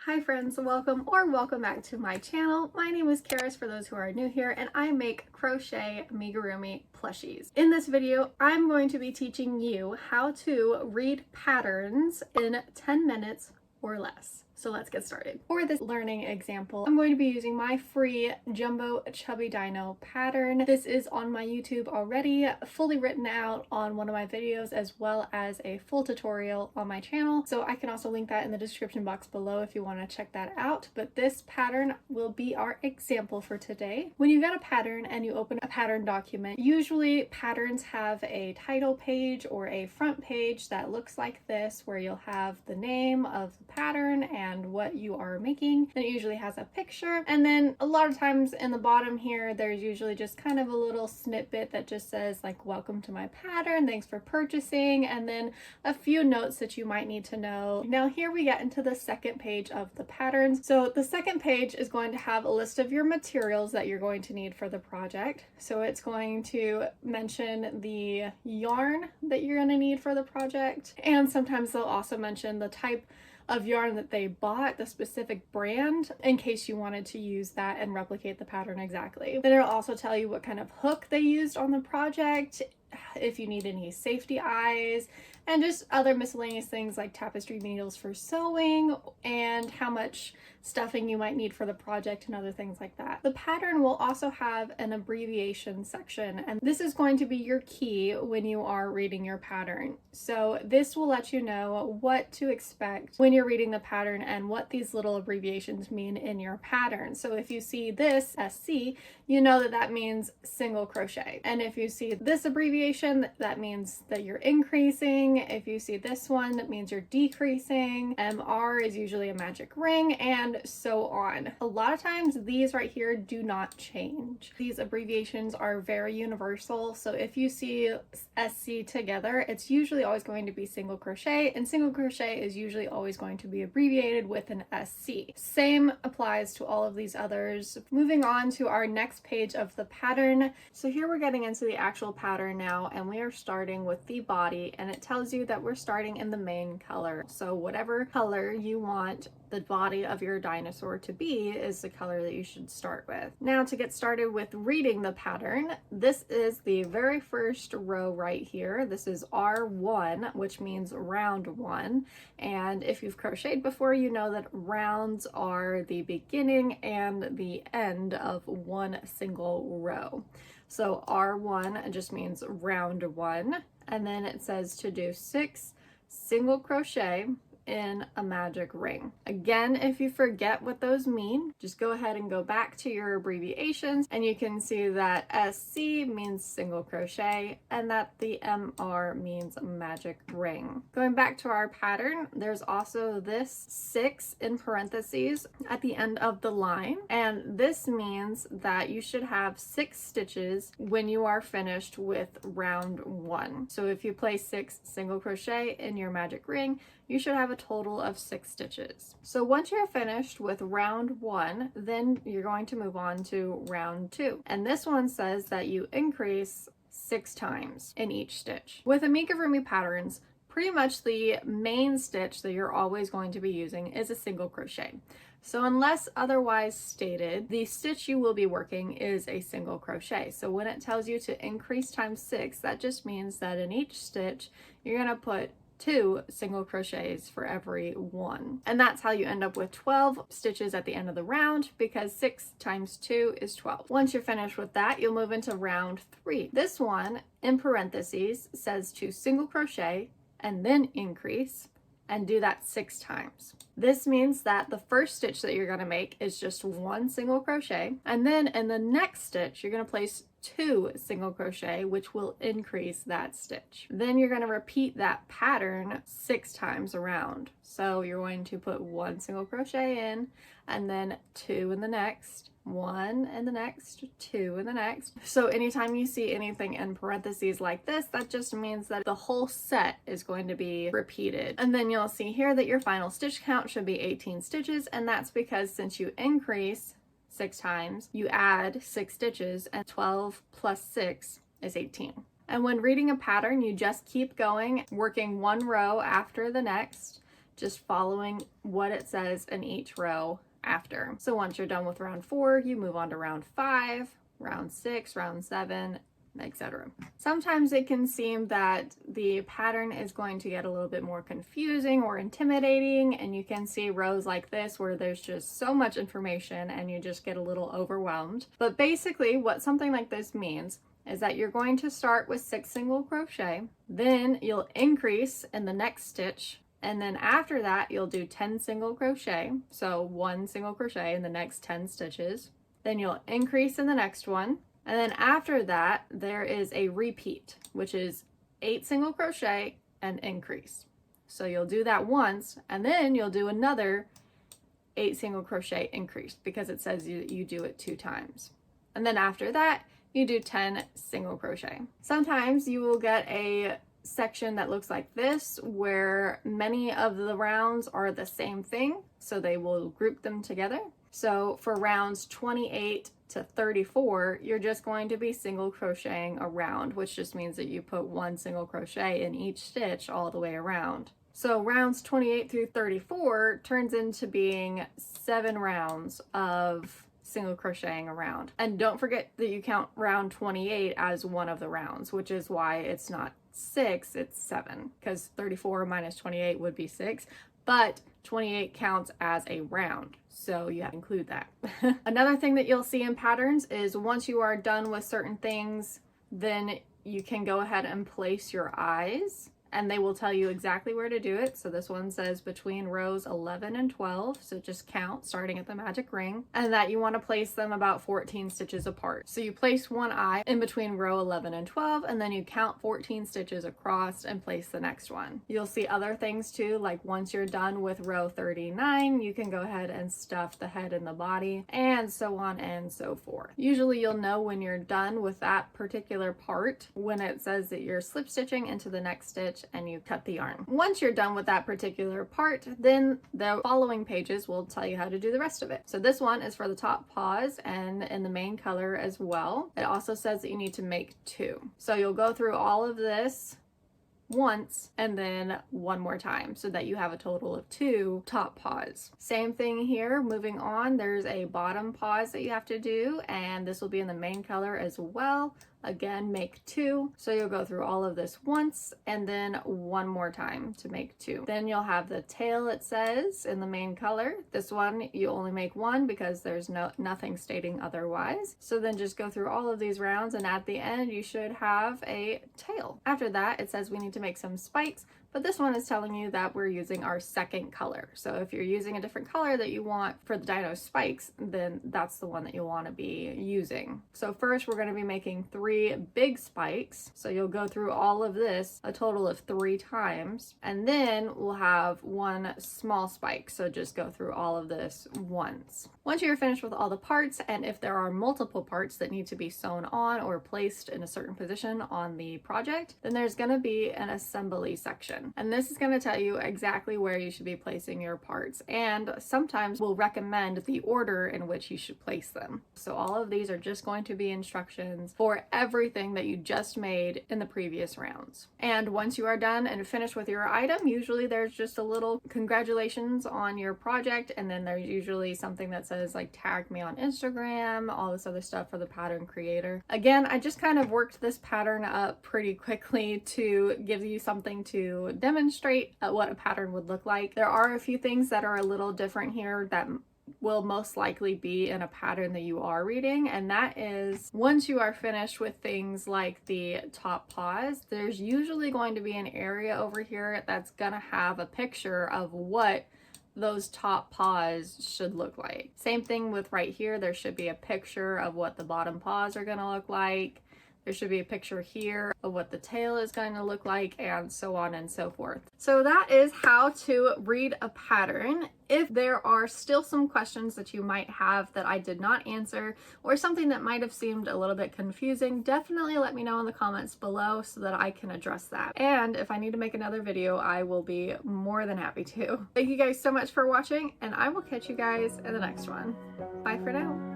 Hi friends, welcome back to my channel. My name is Karis for those who are new here, and I make Crochet Amigurumi plushies. In this video, I'm going to be teaching you how to read patterns in 10 minutes or less. So let's get started. For this learning example, I'm going to be using my free Jumbo Chubby Dino pattern. This is on my YouTube already, fully written out on one of my videos, as well as a full tutorial on my channel. So I can also link that in the description box below if you want to check that out. But this pattern will be our example for today. When you get a pattern and you open a pattern document, usually patterns have a title page or a front page that looks like this, where you'll have the name of the pattern and what you are making. Then it usually has a picture, and then a lot of times in the bottom here there's usually just kind of a little snippet that just says like, welcome to my pattern, thanks for purchasing, and then a few notes that you might need to know. Now here we get into the second page of the patterns. So the second page is going to have a list of your materials that you're going to need for the project. So it's going to mention the yarn that you're going to need for the project, and sometimes they'll also mention the type of yarn that they bought, the specific brand, in case you wanted to use that and replicate the pattern exactly. Then it'll also tell you what kind of hook they used on the project, if you need any safety eyes, and just other miscellaneous things like tapestry needles for sewing, and how much stuffing you might need for the project and other things like that. The pattern will also have an abbreviation section, and this is going to be your key when you are reading your pattern. So this will let you know what to expect when you're reading the pattern and what these little abbreviations mean in your pattern. So if you see this SC, you know that that means single crochet. And if you see this abbreviation, that means that you're increasing. If you see this one, that means you're decreasing. MR is usually a magic ring, and so on. A lot of times these right here do not change. These abbreviations are very universal. So if you see SC together, it's usually always going to be single crochet, and single crochet is usually always going to be abbreviated with an SC. Same applies to all of these others. Moving on to our next page of the pattern. So here we're getting into the actual pattern now, and we are starting with the body, and it tells you that we're starting in the main color. So whatever color you want the body of your dinosaur to be is the color that you should start with. Now to get started with reading the pattern, this is the very first row right here. This is R1, which means round one. And if you've crocheted before, you know that rounds are the beginning and the end of one single row. So R1 just means round one, and then it says to do 6 single crochet in a magic ring. Again, if you forget what those mean, just go ahead and go back to your abbreviations, and you can see that SC means single crochet and that the MR means magic ring. Going back to our pattern, there's also this 6 in parentheses at the end of the line, and this means that you should have 6 stitches when you are finished with round one. So if you place 6 single crochet in your magic ring, you should have a total of 6 stitches. So once you're finished with round one, then you're going to move on to round two. And this one says that you increase 6 times in each stitch. With amigurumi patterns, pretty much the main stitch that you're always going to be using is a single crochet. So unless otherwise stated, the stitch you will be working is a single crochet. So when it tells you to increase times 6, that just means that in each stitch, you're gonna put 2 single crochets for every one. And that's how you end up with 12 stitches at the end of the round, because 6 times 2 is 12. Once you're finished with that, you'll move into round 3. This one, in parentheses, says to single crochet and then increase, and do that 6 times. This means that the first stitch that you're going to make is just 1 single crochet, and then in the next stitch you're going to place 2 single crochet, which will increase that stitch. Then you're going to repeat that pattern 6 times around. So you're going to put 1 single crochet in, and then 2 in the next, 1 in the next, 2 in the next. So anytime you see anything in parentheses like this, that just means that the whole set is going to be repeated. And then you'll see here that your final stitch count should be 18 stitches, and that's because since you increase 6 times, you add 6 stitches, and 12 plus 6 is 18. And when reading a pattern, you just keep going, working one row after the next, just following what it says in each row after. So once you're done with round 4, you move on to round 5, round 6, round 7, etc. Sometimes it can seem that the pattern is going to get a little bit more confusing or intimidating, and you can see rows like this where there's just so much information and you just get a little overwhelmed. But basically what something like this means is that you're going to start with 6 single crochet, then you'll increase in the next stitch, and then after that you'll do 10 single crochet, so 1 single crochet in the next 10 stitches, then you'll increase in the next one, and then after that there is a repeat, which is 8 single crochet and increase. So you'll do that once, and then you'll do another 8 single crochet increase, because it says you do it 2 times. And then after that you do 10 single crochet. Sometimes you will get a section that looks like this where many of the rounds are the same thing, so they will group them together. So for rounds 28 to 34, you're just going to be single crocheting around, which just means that you put 1 single crochet in each stitch all the way around. So rounds 28 through 34 turns into being 7 rounds of single crocheting around. And don't forget that you count round 28 as one of the rounds, which is why it's not 6, it's 7, because 34 minus 28 would be 6, but 28 counts as a round, so you have to include that. Another thing that you'll see in patterns is once you are done with certain things, then you can go ahead and place your eyes, and they will tell you exactly where to do it. So this one says between rows 11 and 12, so just count starting at the magic ring, and that you want to place them about 14 stitches apart. So you place one eye in between row 11 and 12, and then you count 14 stitches across and place the next one. You'll see other things too, like once you're done with row 39, you can go ahead and stuff the head and the body, and so on and so forth. Usually you'll know when you're done with that particular part when it says that you're slip stitching into the next stitch and you cut the yarn. Once you're done with that particular part, then the following pages will tell you how to do the rest of it. So this one is for the top paws and in the main color as well. It also says that you need to make 2. So you'll go through all of this once and then one more time so that you have a total of 2 top paws. Same thing here, moving on, there's a bottom paws that you have to do, and this will be in the main color as well. Again, make 2. So you'll go through all of this once and then one more time to make 2. Then you'll have the tail, it says, in the main color. This one you only make 1 because there's nothing stating otherwise. So then just go through all of these rounds, and at the end you should have a tail. After that it says we need to make some spikes, but this one is telling you that we're using our second color. So if you're using a different color that you want for the dino spikes, then that's the one that you'll want to be using. So first we're going to be making 3 big spikes. So you'll go through all of this a total of 3 times, and then we'll have 1 small spike. So just go through all of this once. Once you're finished with all the parts, and if there are multiple parts that need to be sewn on or placed in a certain position on the project, then there's going to be an assembly section. And this is going to tell you exactly where you should be placing your parts, and sometimes we'll recommend the order in which you should place them. So all of these are just going to be instructions for everything that you just made in the previous rounds. And once you are done and finished with your item, usually there's just a little congratulations on your project, and then there's usually something that says like tag me on Instagram, all this other stuff for the pattern creator. Again, I just kind of worked this pattern up pretty quickly to give you something to demonstrate what a pattern would look like. There are a few things that are a little different here that will most likely be in a pattern that you are reading, and that is once you are finished with things like the top paws, there's usually going to be an area over here that's gonna have a picture of what those top paws should look like. Same thing with right here, there should be a picture of what the bottom paws are gonna look like. There should be a picture here of what the tail is going to look like, and so on and so forth. So that is how to read a pattern. If there are still some questions that you might have that I did not answer, or something that might have seemed a little bit confusing, definitely let me know in the comments below so that I can address that. And if I need to make another video, I will be more than happy to. Thank you guys so much for watching, and I will catch you guys in the next one. Bye for now.